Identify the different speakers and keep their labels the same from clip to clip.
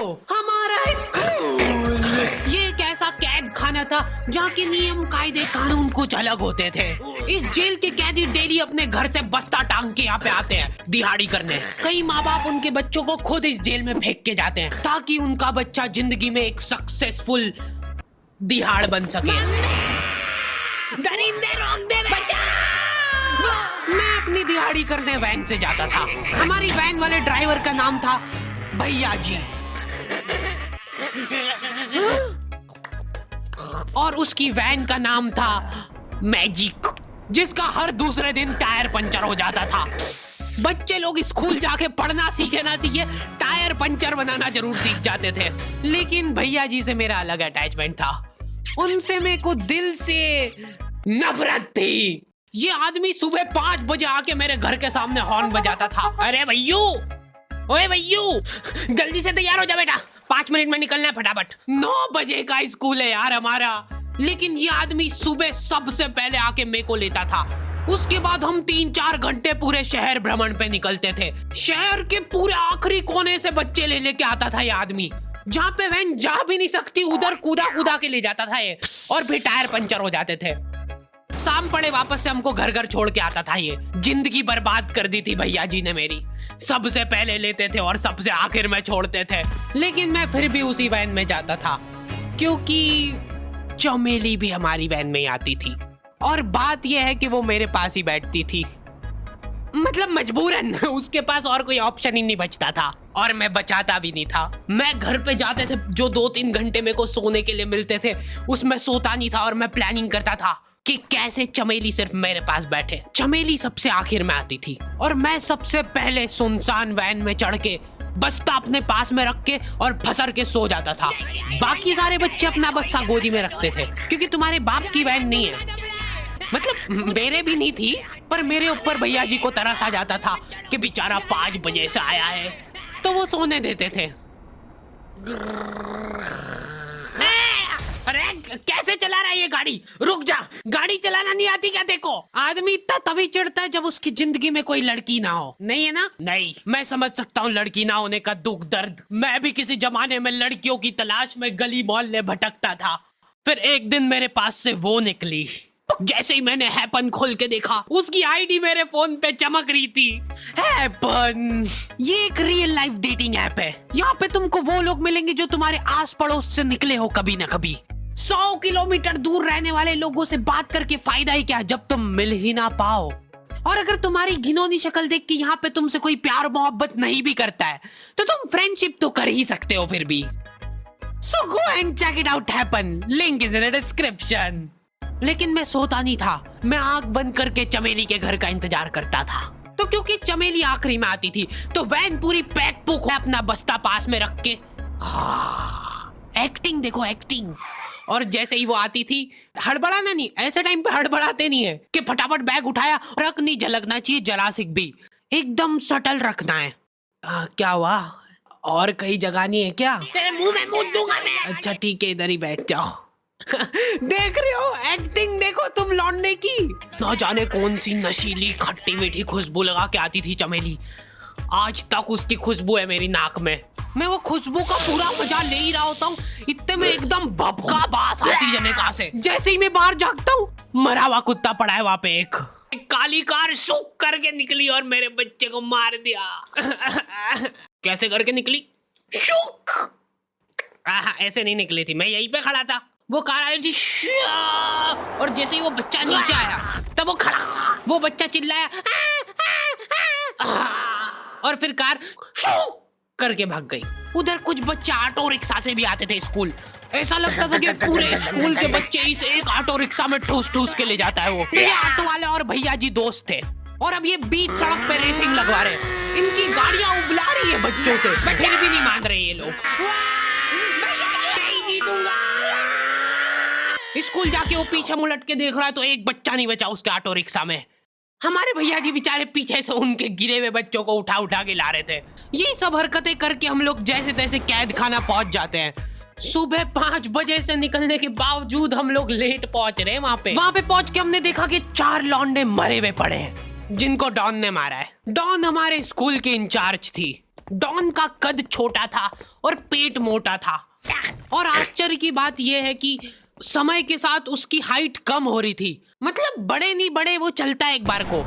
Speaker 1: हमारा स्कूल ये एक ऐसा कैद खाना था जहाँ के नियम कायदे कानून कुछ अलग होते थे। इस जेल के कैदी डेली अपने घर से बस्ता टांग के यहाँ पे आते हैं दिहाड़ी करने। कई माँ बाप उनके बच्चों को खुद इस जेल में फेंक के जाते हैं ताकि उनका बच्चा जिंदगी में एक सक्सेसफुल दिहाड़ बन सके। दरिंदे रोक दे बच्चा। मैं अपनी दिहाड़ी करने वैन से जाता था। हमारी वैन वाले ड्राइवर का नाम था भैया जी और उसकी वैन का नाम था मैजिक, जिसका हर दूसरे दिन टायर पंचर हो जाता था। बच्चे लोग स्कूल जाके पढ़ना सीखे ना सीखे टायर पंचर बनाना जरूर सीख जाते थे। लेकिन भैया जी से मेरा अलग अटैचमेंट था। उनसे मेरे को दिल से नफरत थी। ये आदमी सुबह 5 बजे आके मेरे घर के सामने हॉर्न बजाता था। अरे भैयू, ओए भैयू, जल्दी से तैयार हो जा बेटा, 5 मिनट में निकलना है फटाफट। 9 बजे का स्कूल है यार हमारा। लेकिन ये आदमी सुबह सबसे पहले आके मेरे को लेता था। उसके बाद हम 3-4 घंटे पूरे शहर भ्रमण पे निकलते थे। शहर के पूरे आखिरी कोने से बच्चे ले लेके आता था ये आदमी। जहाँ पे वैन जा भी नहीं सकती उधर कूदा कूदा के ले जाता था ये, और फिर टायर पंचर हो जाते थे। शाम पड़े वापस से हमको घर घर छोड़ के आता था ये। जिंदगी बर्बाद कर दी थी भैया जी ने मेरी। सबसे पहले लेते थे और सबसे आखिर में छोड़ते थे। लेकिन मैं फिर भी उसी वैन में जाता था क्योंकि चमेली भी हमारी वैन में ही आती थी। और बात यह है कि वो मेरे पास ही बैठती थी, मतलब मजबूरन। उसके पास और कोई ऑप्शन ही नहीं बचता था और मैं बचाता भी नहीं था। मैं घर पे जाते से जो 2-3 घंटे मेरे को सोने के लिए मिलते थे उसमें सोता नहीं था और मैं प्लानिंग करता था कि कैसे चमेली सिर्फ मेरे पास बैठे। चमेली सबसे आखिर में आती थी और मैं सबसे पहले सुनसान वैन में चढ़ के बस्ता अपने पास में रख के और फसर के सो जाता था। बाकी सारे बच्चे अपना बस्ता गोदी में रखते थे क्योंकि तुम्हारे बाप की वैन नहीं है, मतलब मेरे भी नहीं थी, पर मेरे ऊपर भैया जी को तरस आ जाता था कि बेचारा 5 बजे से आया है, तो वो सोने देते थे। अरे कैसे चला रहा है ये गाड़ी? रुक जा, गाड़ी चलाना नहीं आती क्या? देखो, आदमी इतना तभी चिढ़ता है जब उसकी जिंदगी में कोई लड़की ना हो। नहीं है ना? नहीं, मैं समझ सकता हूँ लड़की ना होने का दुख दर्द। मैं भी किसी जमाने में लड़कियों की तलाश में गली मोहल्ले भटकता था। फिर एक दिन मेरे पास से वो निकली। जैसे ही मैंने हैपन खोल के देखा उसकी आईडी मेरे फोन पे चमक रही थी। हैपन ये एक रियल लाइफ डेटिंग ऐप है। यहाँ पे तुमको वो लोग मिलेंगे जो तुम्हारे आस पड़ोस से निकले हो कभी ना कभी। 100 किलोमीटर दूर रहने वाले लोगों से बात करके फायदा ही क्या जब तुम मिल ही ना पाओ। और अगर तुम्हारी घिनौनी शक्ल देख के यहाँ पे तुमसे कोई प्यार मोहब्बत नहीं भी करता है तो तुम फ्रेंडशिप तो कर ही सकते हो फिर भी। So go and check it out happen. Link is in the description. लेकिन मैं सोता नहीं था। मैं आंख बंद करके चमेली के घर का इंतजार करता था। तो क्योंकि चमेली आखिरी में आती थी तो वैन पूरी पैक पुक है अपना बस्ता पास में रख के। एक्टिंग देखो, एक्टिंग। और जैसे ही वो आती थी, हड़बड़ाना नहीं, ऐसे टाइम पे हड़बड़ाते नहीं है कि फटाफट बैग उठाया, रख नहीं झलकना चाहिए जरासिक भी, एकदम सटल रखना है। क्या हुआ? और कहीं जगह नहीं है क्या? तेरे मुंह में मूत दूंगा मैं। अच्छा ठीक है, इधर ही बैठ जाओ। देख रहे हो एक्टिंग? देखो तुम लौंडे की। ना जाने कौन सी नशीली खट्टी मीठी खुशबू लगा के आती थी चमेली। आज तक उसकी खुशबू है मेरी नाक में। मैं वो खुशबू का पूरा मजा ले ही रहा होता हूँ, इतने में एकदम भभका बास आती जनेका से। जैसे ही मैं बाहर झांकता हूँ, मरा हुआ कुत्ता पड़ा है वहाँ पे। एक काली कार सूख करके निकली और मेरे बच्चे को मार दिया। कैसे करके निकली? शुक। ऐसे नहीं निकली थी, मैं यहीं पे खड़ा था, वो कार आई थी और जैसे ही वो बच्चा नीचे आया तब वो खड़ा, वो बच्चा चिल्लाया और फिर कार करके भाग गई। उधर कुछ बच्चे ऑटो रिक्शा से भी आते थे स्कूल। ऐसा लगता था कि पूरे स्कूल के बच्चे इस एक ऑटो रिक्शा में ठूस ठूस के ले जाता है वो। ये ऑटो वाले और भैया जी दोस्त थे और अब ये बीच सड़क पे रेसिंग लगवा रहे। इनकी गाड़ियां उबला रही है बच्चों से, फिर भी नहीं मान रहे ये लोग। नहीं जीतूंगा। स्कूल जाके वो पीछे मुलट के देख रहा है तो एक बच्चा नहीं बचा उसके ऑटो रिक्शा में। हमारे भैया जी बेचारे पीछे से उनके गिरे हुए बच्चों को उठा उठा के ला रहे थे। ये सब हरकतें करके हम लोग जैसे तैसे कैद खाना पहुंच जाते हैं। सुबह 5 बजे से निकलने के बावजूद हम लोग लेट पहुंच रहे हैं वहाँ पे पहुंच के हमने देखा कि 4 लौंडे मरे हुए पड़े हैं जिनको डॉन ने मारा है। डॉन हमारे स्कूल की इंचार्ज थी। डॉन का कद छोटा था और पेट मोटा था। और आश्चर्य की बात यह है कि समय के साथ उसकी हाइट कम हो रही थी। मतलब बड़े नहीं बड़े वो चलता है एक बार को,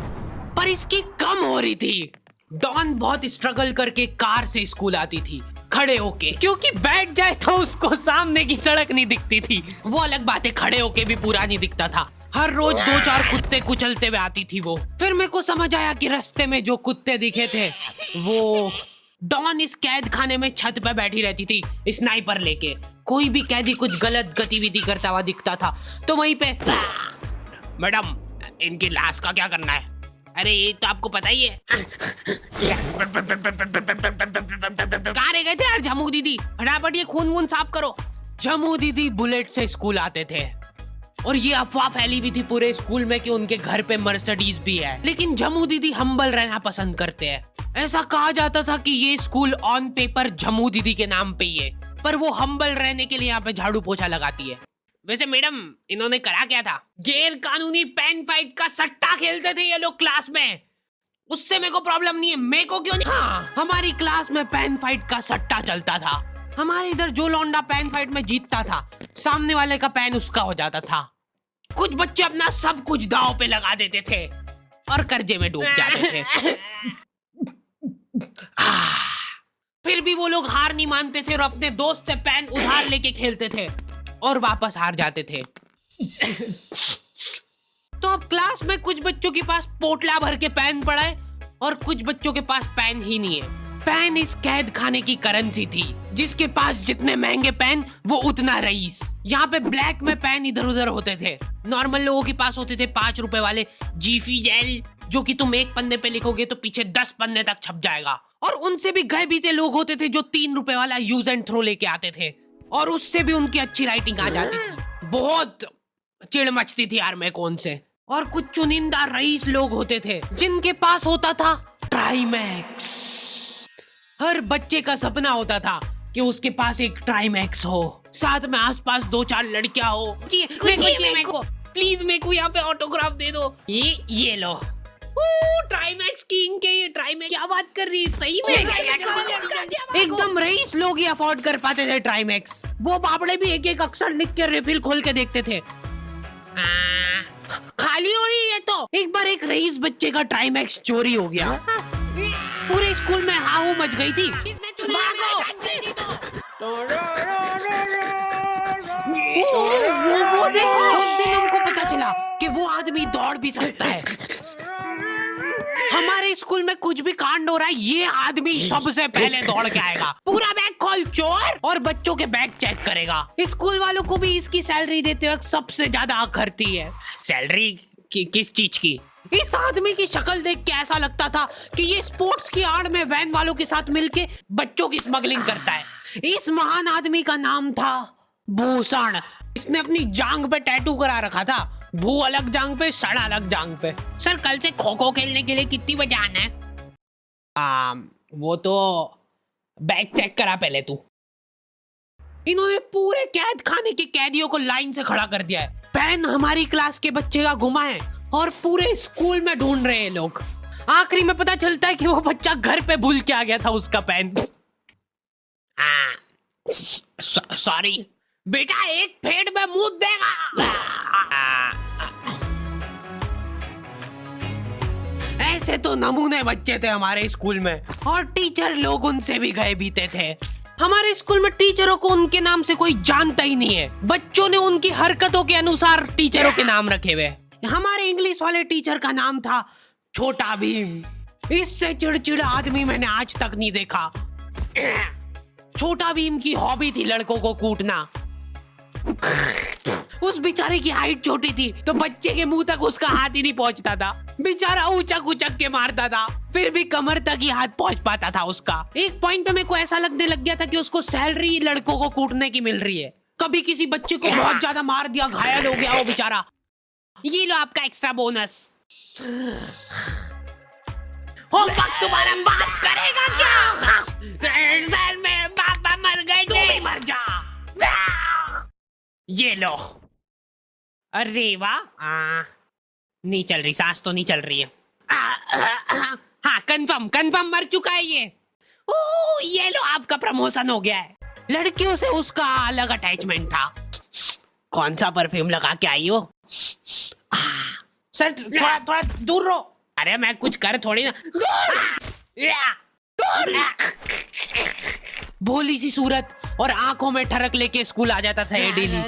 Speaker 1: पर इसकी कम हो रही थी। डॉन बहुत स्ट्रगल करके कार से स्कूल आती थी खड़े होके, क्योंकि बैठ जाए तो उसको सामने की सड़क नहीं दिखती थी। वो अलग बात है, खड़े होके भी पूरा नहीं दिखता था। हर रोज 2-4 कुत्ते कुचलते हुए आती थी वो। फिर मेरे को समझ आया कि रास्ते में जो कुत्ते दिखे थे वो डॉन इस कैद खाने में छत पे बैठी रहती थी स्नाइपर लेके। कोई भी कैदी कुछ गलत गतिविधि करता हुआ दिखता था तो वहीं पे, मैडम इनकी लाश का क्या करना है? अरे ये तो आपको पता ही है। कहाँ रह गए थे यार झमू दीदी? फटाफट ये खून वून साफ करो। झमू दीदी बुलेट से स्कूल आते थे और ये अफवाह फैली हुई थी पूरे स्कूल में कि उनके घर पे मर्सिडीज भी है। लेकिन झमू दीदी हम्बल रहना पसंद करते हैं। ऐसा कहा जाता था कि ये स्कूल ऑन पेपर झमू दीदी के नाम पे ही है, पर वो हम्बल रहने के लिए यहाँ पे झाड़ू पोछा लगाती है। वैसे मैडम इन्होंने करा क्या था? गैर कानूनी पेन फाइट का सट्टा खेलते थे ये लोग क्लास में। उससे मेरे को प्रॉब्लम नहीं है, मेरे को क्यों नहीं? हाँ, हमारी क्लास में पेन फाइट का सट्टा चलता था। हमारे इधर जो लौंडा पेन फाइट में जीतता था, सामने वाले का पेन उसका हो जाता था। कुछ बच्चे अपना सब कुछ दांव पे लगा देते थे और कर्जे में डूब जाते थे। फिर भी वो लोग हार नहीं मानते थे और अपने दोस्त से पेन उधार लेके खेलते थे और वापस हार जाते थे। तो अब क्लास में कुछ बच्चों के पास पोटला भर के पेन पड़ा है और कुछ बच्चों के पास पेन ही नहीं है। पेन इस कैद खाने की करेंसी थी। जिसके पास जितने महंगे पेन वो उतना रईस। यहाँ पे ब्लैक में पेन इधर उधर होते थे। नॉर्मल लोगों के पास होते थे 5 रुपए वाले जीफी जेल, जो कि तुम एक पन्ने पे लिखोगे तो पीछे 10 पन्ने तक छप जाएगा। और उनसे भी गए बीते लोग होते थे जो 3 रुपए वाला यूज एंड थ्रो लेके आते थे और उससे भी उनकी अच्छी राइटिंग आ जाती थी। बहुत चिढ़ मचती थी यार मेरे को उनसे। और कुछ चुनिंदा रईस लोग होते थे जिनके पास होता था ट्राईमैक्स। हर बच्चे का सपना होता था कि उसके पास एक ट्राईमैक्स हो, साथ में आसपास 2-4 लड़कियां हो। मेरे को प्लीज मेरे को यहाँ पे ऑटोग्राफ दे दो। ये लो ट्राईमैक्स किंग के। ये ट्राईमैक्स क्या बात कर रही है? सही में एकदम रईस लोग ही अफोर्ड कर पाते थे ट्राईमैक्स। वो बाबड़े भी एक एक अक्षर लिख के रिफिल खोल के देखते थे। खाली हो रही है तो एक बार एक रईस बच्चे का ट्राईमैक्स चोरी हो गया। पूरे स्कूल में हाहू मच गई थी। वो देखो, उस दिन हमको पता चला कि वो आदमी दौड़ भी सकता है। हमारे स्कूल में कुछ भी कांड हो रहा है, ये आदमी सबसे पहले दौड़ के आएगा, पूरा बैग खोल चोर, और बच्चों के बैग चेक करेगा। स्कूल वालों को भी इसकी सैलरी देते वक्त सबसे ज्यादा आखरती है। सैलरी किस चीज की? इस आदमी की शक्ल देख के ऐसा लगता था कि ये स्पोर्ट्स की आड़ में वैन वालों के साथ मिलके बच्चों की स्मगलिंग करता है। इस महान आदमी का नाम था भूषण। इसने अपनी जांग पे टैटू करा रखा था, भू अलग जांग पे, सड़ अलग जांग पे। सर कल से खो खो खेलने के लिए कितनी बजे आना है? वो तो बैग चेक करा पहले तू। इन्होंने पूरे कैद खाने के कैदियों को लाइन से खड़ा कर दिया है। पेन हमारी क्लास के बच्चे का गुमा है और पूरे स्कूल में ढूंढ रहे हैं लोग। आखिरी में पता चलता है कि वो बच्चा घर पे भूल के आ गया था उसका पेन। सॉरी बेटा, एक फेट में मुंह देगा। ऐसे तो नमूने बच्चे थे हमारे स्कूल में, और टीचर लोग उनसे भी गए बीते थे। हमारे स्कूल में टीचरों को उनके नाम से कोई जानता ही नहीं है। बच्चों ने उनकी हरकतों के अनुसार टीचरों के नाम रखे हुए। हमारे इंग्लिश वाले टीचर का नाम था छोटा भीम। इससे चिड़चिड़ा आदमी मैंने आज तक नहीं देखा। छोटा भीम की हॉबी थी लड़कों को कूटना। उस बेचारे की हाइट छोटी थी तो बच्चे के मुंह तक उसका हाथ ही नहीं पहुंचता था। बेचारा उचक उचक के मारता था, फिर भी कमर तक ही हाथ पहुंच पाता था उसका। एक पॉइंट पे मेरे को ऐसा लगने लग गया था कि उसको सैलरी लड़कों को कूटने की मिल रही है। कभी किसी बच्चे को बहुत ज्यादा मार दिया, घायल हो गया वो बेचारा, ये लो आपका एक्स्ट्रा बोनस। होमवर्क तुम्हारा बाप करेगा क्या? सर मेरे पापा मर गए, तू भी मर जा। ये लो। अरे वाह, नहीं चल रही, सांस तो नहीं चल रही है। हाँ कंफर्म मर चुका है ये। ओह ये लो आपका प्रमोशन हो गया है। लड़कियों से उसका अलग अटैचमेंट था। कौन सा परफ्यूम लगा के आई हो? सर थोड़ा थोड़ा दूर रहो। अरे मैं कुछ कर थोड़ी ना। भोली सी सूरत और आंखों में ठरक लेके स्कूल आ जाता था ये daily.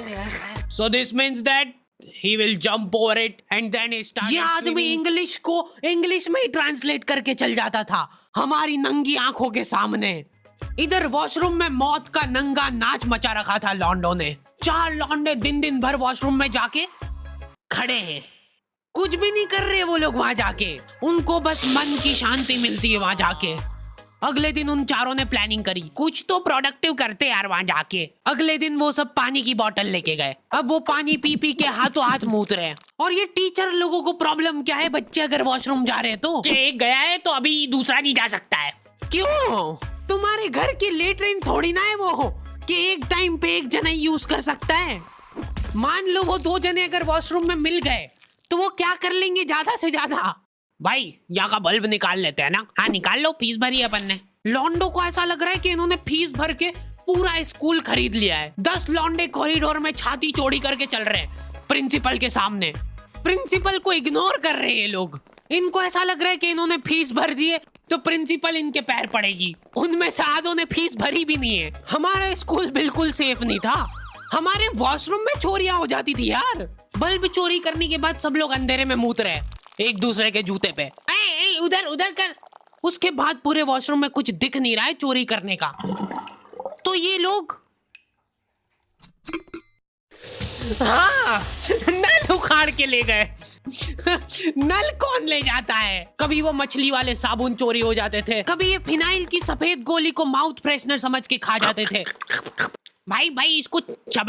Speaker 1: So this means that he will jump over it and then he started ये आदमी इंग्लिश को इंग्लिश में ही ट्रांसलेट करके चल जाता था हमारी नंगी आंखों के सामने। इधर वॉशरूम में मौत का नंगा नाच मचा रखा था लॉन्डो ने। 4 लॉन्डे दिन दिन भर वॉशरूम में जाके खड़े हैं, कुछ भी नहीं कर रहे वो लोग वहां जाके। उनको बस मन की शांति मिलती है वहां जाके। अगले दिन उन चारों ने प्लानिंग करी, कुछ तो प्रोडक्टिव करते यार वहां जाके। अगले दिन वो सब पानी की बोतल लेके गए। अब वो पानी पी पी के हाथों हाथ मूत रहे हैं। और ये टीचर लोगों को प्रॉब्लम क्या है, बच्चे अगर वॉशरूम जा रहे हैं तो एक गया है तो अभी दूसरा नहीं जा सकता है। क्यों? तुम्हारे घर की लेटरिन थोड़ी ना है वो कि एक टाइम पे एक जना यूज कर सकता है। मान लो वो 2 जने अगर वॉशरूम में मिल गए तो वो क्या कर लेंगे ज्यादा से ज्यादा? भाई यहाँ का बल्ब निकाल लेते हैं ना। हाँ निकाल लो, फीस भरी है अपन ने। लॉन्डो को ऐसा लग रहा है कि इन्होंने फीस भर के पूरा स्कूल खरीद लिया है। 10 लॉन्डे कॉरिडोर में छाती चौड़ी करके चल रहे हैं प्रिंसिपल के सामने। प्रिंसिपल को इग्नोर कर रहे हैं ये लोग। इनको ऐसा लग रहा है कि इन्होंने फीस भर दी है तो प्रिंसिपल इनके पैर पड़ेगी। उनमें से आधों ने फीस भरी भी नहीं है। हमारा स्कूल बिल्कुल सेफ नहीं था। हमारे वॉशरूम में चोरियां हो जाती थी यार। बल्ब चोरी करने के बाद सब लोग अंधेरे में मूत रहे एक दूसरे के जूते पे। उधर उधर कर। उसके बाद पूरे वॉशरूम में कुछ दिख नहीं रहा है चोरी करने का। तो ये लोग हाँ नल उखाड़ के ले गए। नल कौन ले जाता है? कभी वो मछली वाले साबुन चोरी हो जाते थे, कभी ये फिनाइल की सफेद गोली को माउथ फ्रेशनर समझ के खा जाते थे। भाई इसको चबा